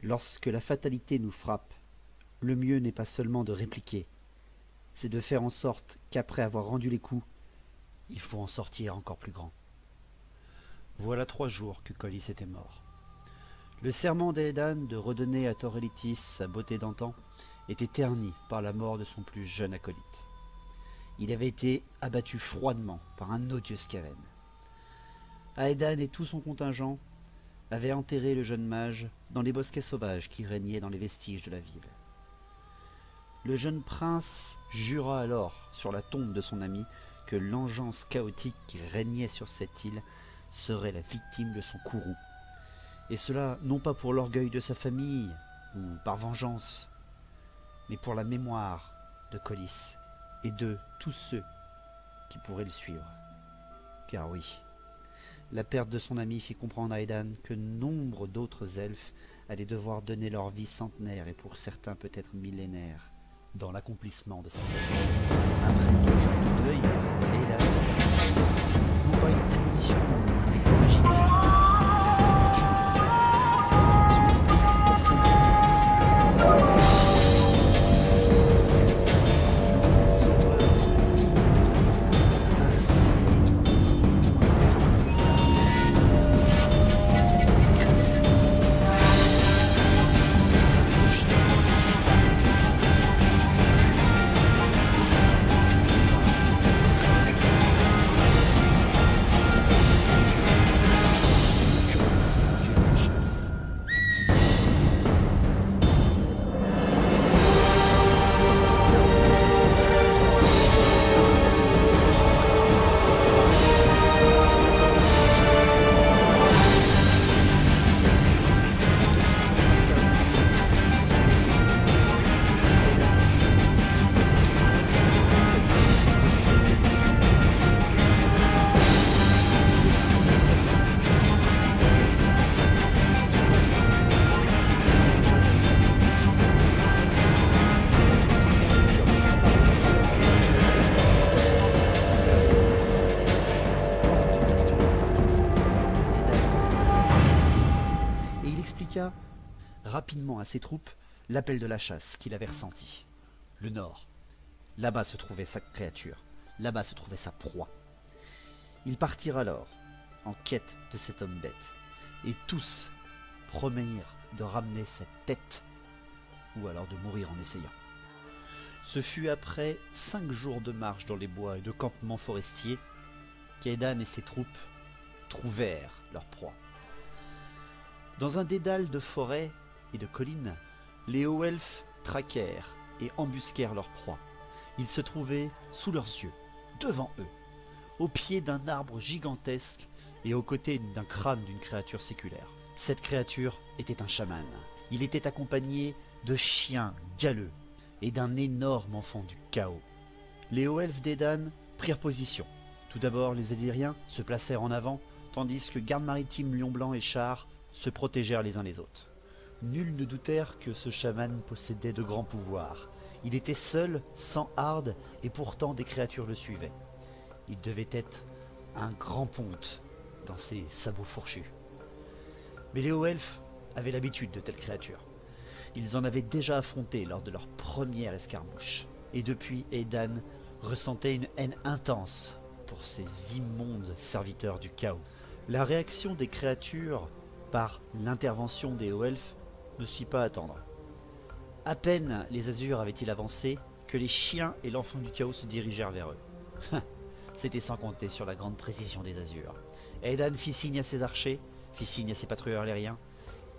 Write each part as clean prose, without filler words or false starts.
Lorsque la fatalité nous frappe, le mieux n'est pas seulement de répliquer, c'est de faire en sorte qu'après avoir rendu les coups, il faut en sortir encore plus grand. Voilà 3 jours que Colis était mort. Le serment d'Aedan de redonner à Thorélitis sa beauté d'antan était terni par la mort de son plus jeune acolyte. Il avait été abattu froidement par un odieux Skaven. Aedan et tout son contingent avaient enterré le jeune mage dans les bosquets sauvages qui régnaient dans les vestiges de la ville. Le jeune prince jura alors sur la tombe de son ami que l'engeance chaotique qui régnait sur cette île serait la victime de son courroux. Et cela non pas pour l'orgueil de sa famille ou par vengeance, mais pour la mémoire de Colis et de tous ceux qui pourraient le suivre. Car oui, la perte de son ami fit comprendre à Aedan que nombre d'autres elfes allaient devoir donner leur vie centenaire et pour certains peut-être millénaire dans l'accomplissement de sa quête. Après 2 jours de deuil, Aedan fit non pas une prémonition magique, son esprit fut assez dans ces horreurs assez rapidement à ses troupes l'appel de la chasse qu'il avait ressenti. Le nord. Là-bas se trouvait sa créature. Là-bas se trouvait sa proie. Ils partirent alors en quête de cet homme bête. Et tous promirent de ramener cette tête ou alors de mourir en essayant. Ce fut après 5 jours de marche dans les bois et de campements forestiers qu'Aedan et ses troupes trouvèrent leur proie. Dans un dédale de forêts et de collines, les hauts elfes traquèrent et embusquèrent leur proie. Ils se trouvaient sous leurs yeux, devant eux, au pied d'un arbre gigantesque et aux côtés d'un crâne d'une créature séculaire. Cette créature était un chaman. Il était accompagné de chiens galeux et d'un énorme enfant du chaos. Les hauts elfes d'Aedan prirent position. Tout d'abord, les Ellyriens se placèrent en avant, tandis que gardes maritimes Lion Blanc et Char se protégèrent les uns les autres. Nuls ne doutèrent que ce chaman possédait de grands pouvoirs. Il était seul, sans harde, et pourtant des créatures le suivaient. Il devait être un grand ponte dans ses sabots fourchus. Mais les hauts elfes avaient l'habitude de telles créatures. Ils en avaient déjà affronté lors de leur première escarmouche. Et depuis, Aedan ressentait une haine intense pour ces immondes serviteurs du chaos. La réaction des créatures par l'intervention des hauts elfes ne se fit pas attendre. À peine les Azurs avaient-ils avancé que les chiens et l'enfant du chaos se dirigèrent vers eux. C'était sans compter sur la grande précision des Azurs. Aedan fit signe à ses archers, fit signe à ses patrouilleurs aériens,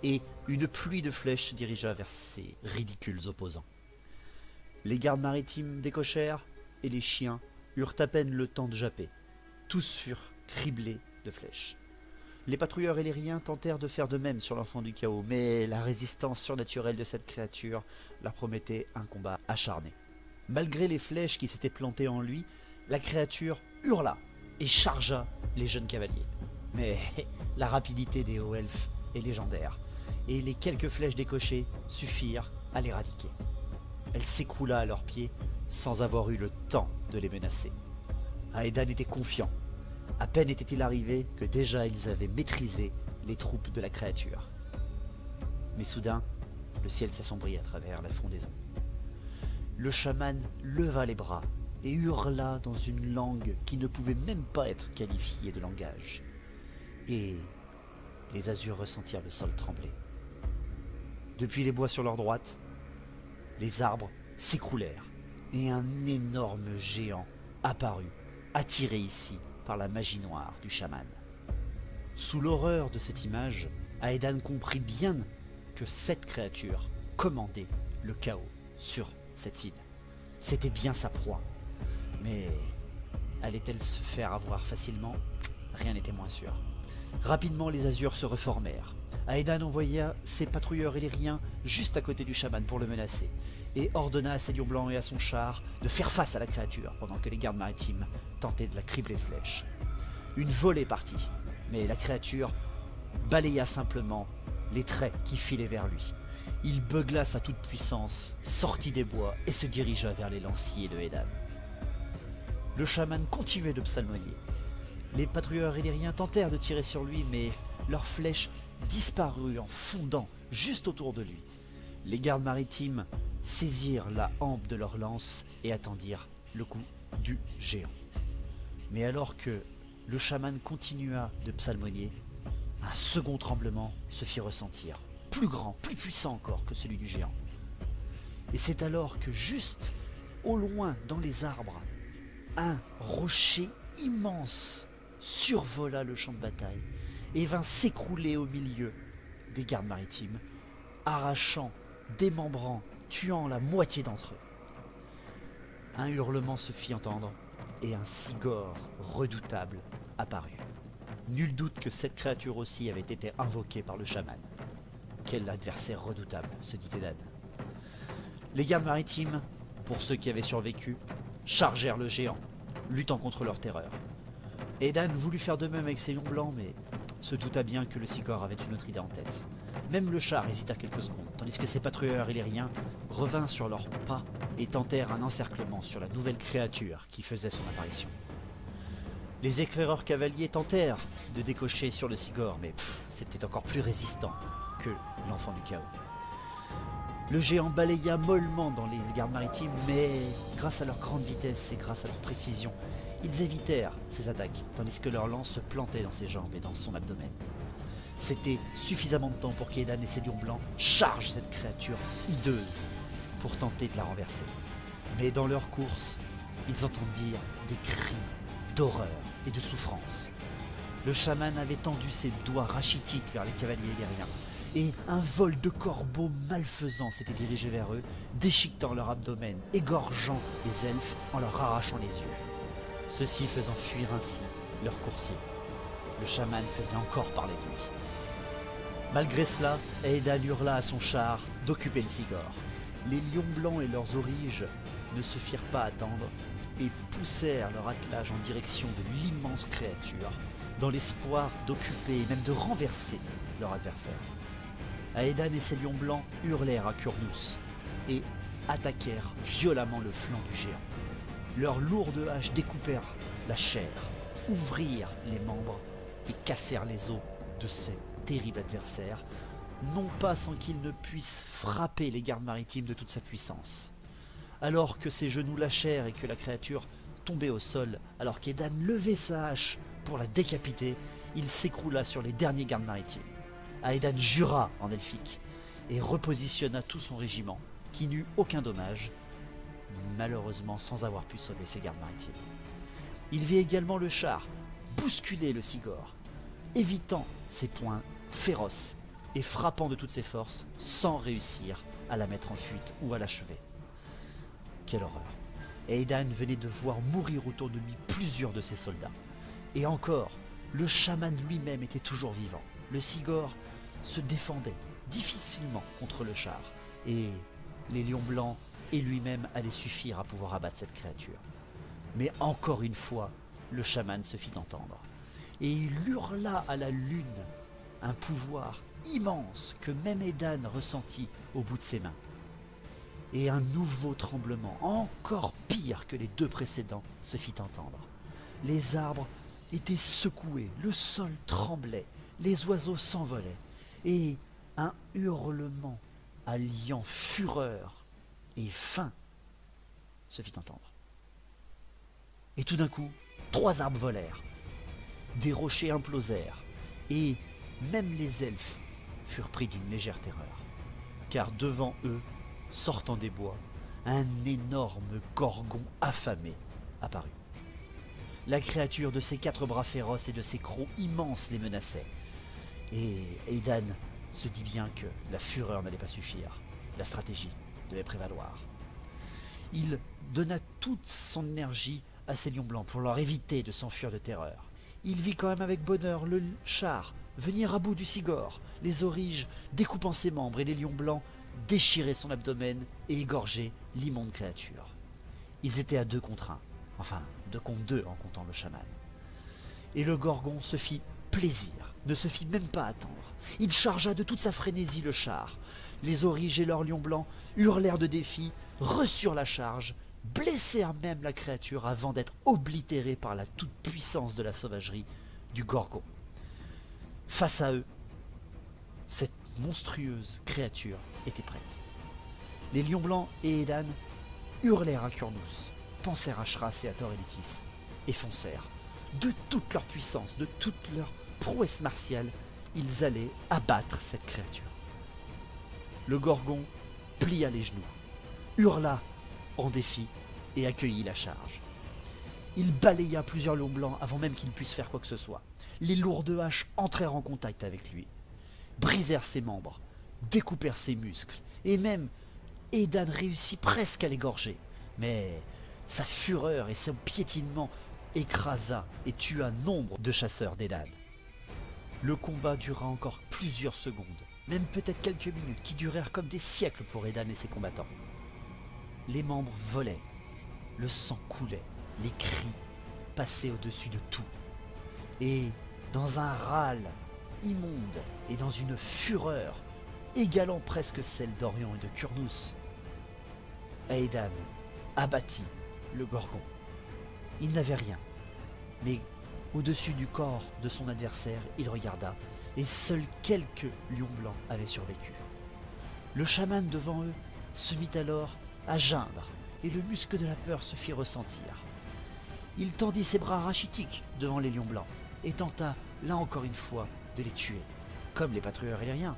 et une pluie de flèches se dirigea vers ces ridicules opposants. Les gardes maritimes décochèrent, et les chiens eurent à peine le temps de japper. Tous furent criblés de flèches. Les patrouilleurs élériens tentèrent de faire de même sur l'enfant du chaos, mais la résistance surnaturelle de cette créature leur promettait un combat acharné. Malgré les flèches qui s'étaient plantées en lui, la créature hurla et chargea les jeunes cavaliers. Mais la rapidité des hauts elfes est légendaire, et les quelques flèches décochées suffirent à l'éradiquer. Elle s'écroula à leurs pieds sans avoir eu le temps de les menacer. Aedan était confiant. À peine était-il arrivé que déjà ils avaient maîtrisé les troupes de la créature. Mais soudain, le ciel s'assombrit à travers la frondaison. Le chaman leva les bras et hurla dans une langue qui ne pouvait même pas être qualifiée de langage. Et les azurs ressentirent le sol trembler. Depuis les bois sur leur droite, les arbres s'écroulèrent et un énorme géant apparut, attiré ici par la magie noire du chaman. Sous l'horreur de cette image, Aedan comprit bien que cette créature commandait le chaos sur cette île. C'était bien sa proie. Mais allait-elle se faire avoir facilement? Rien n'était moins sûr. Rapidement, les azurs se reformèrent. Aedan envoya ses patrouilleurs illiriens juste à côté du chaman pour le menacer, et ordonna à ses lions blancs et à son char de faire face à la créature pendant que les gardes maritimes tentaient de la cribler de flèches. Une volée partit, mais la créature balaya simplement les traits qui filaient vers lui. Il beugla sa toute puissance, sortit des bois et se dirigea vers les lanciers de Aedan. Le chaman continuait de psalmodier. Les patrouilleurs illiriens tentèrent de tirer sur lui, mais leurs flèches disparurent en fondant juste autour de lui. Les gardes maritimes saisirent la hampe de leurs lances et attendirent le coup du géant. Mais alors que le chaman continua de psalmodier, un second tremblement se fit ressentir, plus grand, plus puissant encore que celui du géant. Et c'est alors que juste au loin dans les arbres, un rocher immense survola le champ de bataille et vint s'écrouler au milieu des gardes maritimes, arrachant, démembrant, tuant la moitié d'entre eux. Un hurlement se fit entendre et un cigore redoutable apparut. Nul doute que cette créature aussi avait été invoquée par le chaman. Quel adversaire redoutable, se dit Aedan. Les gardes maritimes, pour ceux qui avaient survécu, chargèrent le géant, luttant contre leur terreur. Aedan voulut faire de même avec ses lions blancs, mais se douta bien que le cigore avait une autre idée en tête. Même le char hésita quelques secondes, tandis que ses patrouilleurs illiriens revinrent sur leurs pas et tentèrent un encerclement sur la nouvelle créature qui faisait son apparition. Les éclaireurs cavaliers tentèrent de décocher sur le cigore, mais c'était encore plus résistant que l'enfant du chaos. Le géant balaya mollement dans les gardes maritimes, mais grâce à leur grande vitesse et grâce à leur précision, ils évitèrent ses attaques, tandis que leurs lances se plantaient dans ses jambes et dans son abdomen. C'était suffisamment de temps pour qu'Aedan et ses lions blancs chargent cette créature hideuse pour tenter de la renverser. Mais dans leur course, ils entendirent des cris d'horreur et de souffrance. Le chaman avait tendu ses doigts rachitiques vers les cavaliers illiriens, et un vol de corbeaux malfaisants s'était dirigé vers eux, déchiquetant leur abdomen, égorgeant les elfes en leur arrachant les yeux. Ceux-ci faisant fuir ainsi leurs coursiers. Le chaman faisait encore parler de lui. Malgré cela, Aedan hurla à son char d'occuper le cigore. Les lions blancs et leurs auriges ne se firent pas attendre et poussèrent leur attelage en direction de l'immense créature, dans l'espoir d'occuper et même de renverser leur adversaire. Aedan et ses lions blancs hurlèrent à Kurnous et attaquèrent violemment le flanc du géant. Leurs lourdes haches découpèrent la chair, ouvrirent les membres et cassèrent les os de ces terribles adversaires, non pas sans qu'ils ne puissent frapper les gardes maritimes de toute sa puissance. Alors que ses genoux lâchèrent et que la créature tombait au sol, alors qu'Aedan levait sa hache pour la décapiter, il s'écroula sur les derniers gardes maritimes. Aedan jura en elfique et repositionna tout son régiment, qui n'eut aucun dommage, malheureusement sans avoir pu sauver ses gardes maritimes. Il vit également le char bousculer le cigore, évitant ses poings féroces et frappant de toutes ses forces sans réussir à la mettre en fuite ou à l'achever. Quelle horreur! Aedan venait de voir mourir autour de lui plusieurs de ses soldats. Et encore, le chaman lui-même était toujours vivant. Le cigore se défendait difficilement contre le char, et les lions blancs et lui-même allaient suffire à pouvoir abattre cette créature. Mais encore une fois, le chaman se fit entendre, et il hurla à la lune, un pouvoir immense que même Aedan ressentit au bout de ses mains. Et un nouveau tremblement, encore pire que les deux précédents, se fit entendre. Les arbres étaient secoués, le sol tremblait, les oiseaux s'envolaient, et Un hurlement alliant fureur et faim se fit entendre. Et tout d'un coup, 3 arbres volèrent, des rochers implosèrent, et même les elfes furent pris d'une légère terreur, car devant eux, sortant des bois, un énorme gorgon affamé apparut. La créature de ses 4 bras féroces et de ses crocs immenses les menaçait, et Aidan se dit bien que la fureur n'allait pas suffire, la stratégie devait prévaloir. Il donna toute son énergie à ces lions blancs pour leur éviter de s'enfuir de terreur. Il vit quand même avec bonheur le char venir à bout du Sigor, les origes découpant ses membres et les lions blancs déchirer son abdomen et égorger l'immonde créature. Ils étaient à 2 contre 1, enfin 2 contre 2 en comptant le chaman. Et le gorgon se fit plaisir, ne se fit même pas attendre. Il chargea de toute sa frénésie le char. Les origes et leurs lions blancs hurlèrent de défi, reçurent la charge, blessèrent même la créature avant d'être oblitérés par la toute-puissance de la sauvagerie du gorgon. Face à eux, cette monstrueuse créature était prête. Les lions blancs et Edan hurlèrent à Kurnous, pensèrent à Shras et à Thor-Elitis, et foncèrent. De toute leur puissance, de toute leur prouesse martiale, ils allaient abattre cette créature. Le gorgon plia les genoux, hurla en défi et accueillit la charge. Il balaya plusieurs lions blancs avant même qu'il puisse faire quoi que ce soit. Les lourdes haches entrèrent en contact avec lui, brisèrent ses membres, découpèrent ses muscles, et même Edan réussit presque à l'égorger. Mais sa fureur et son piétinement écrasa et tua nombre de chasseurs d'Edan. Le combat dura encore plusieurs secondes, même peut-être quelques minutes, qui durèrent comme des siècles pour Edan et ses combattants. Les membres volaient, le sang coulait, les cris passaient au-dessus de tout. Et dans un râle immonde et dans une fureur égalant presque celle d'Orion et de Kurnous, Aidan abattit le gorgon. Il n'avait rien, mais au-dessus du corps de son adversaire, il regarda, et seuls quelques lions blancs avaient survécu. Le chaman devant eux se mit alors à geindre, et le muscle de la peur se fit ressentir. Il tendit ses bras rachitiques devant les lions blancs, et tenta, là encore une fois, de les tuer, comme les patrouilleurs aériens.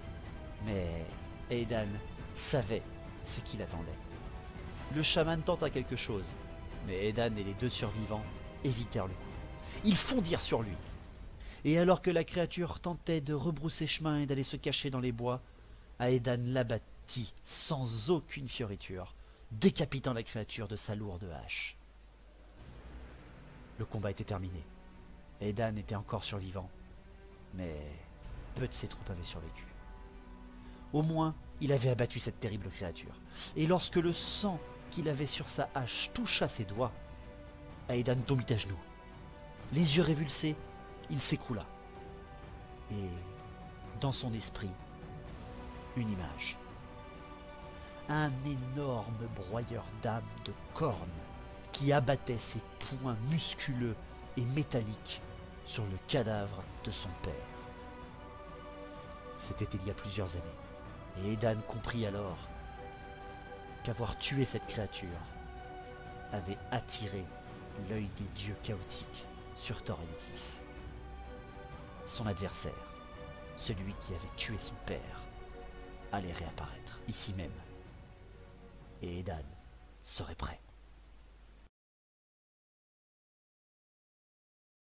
Mais Aidan savait ce qui l'attendait. Le chaman tenta quelque chose, mais Aidan et les 2 survivants évitèrent le coup. Ils fondirent sur lui. Et alors que la créature tentait de rebrousser chemin et d'aller se cacher dans les bois, Aidan l'abattit sans aucune fioriture, décapitant la créature de sa lourde hache. Le combat était terminé. Aidan était encore survivant, mais peu de ses troupes avaient survécu. Au moins, il avait abattu cette terrible créature. Et lorsque le sang qu'il avait sur sa hache toucha ses doigts, Aidan tombit à genoux. Les yeux révulsés, il s'écroula. Et, dans son esprit, une image. Un énorme broyeur d'âme de cornes qui abattait ses poings musculeux et métalliques sur le cadavre de son père. C'était il y a plusieurs années, et Aidan comprit alors qu'avoir tué cette créature avait attiré l'œil des dieux chaotiques sur Thor-Elitis. Son adversaire, celui qui avait tué son père, allait réapparaître ici même, et Aidan serait prêt.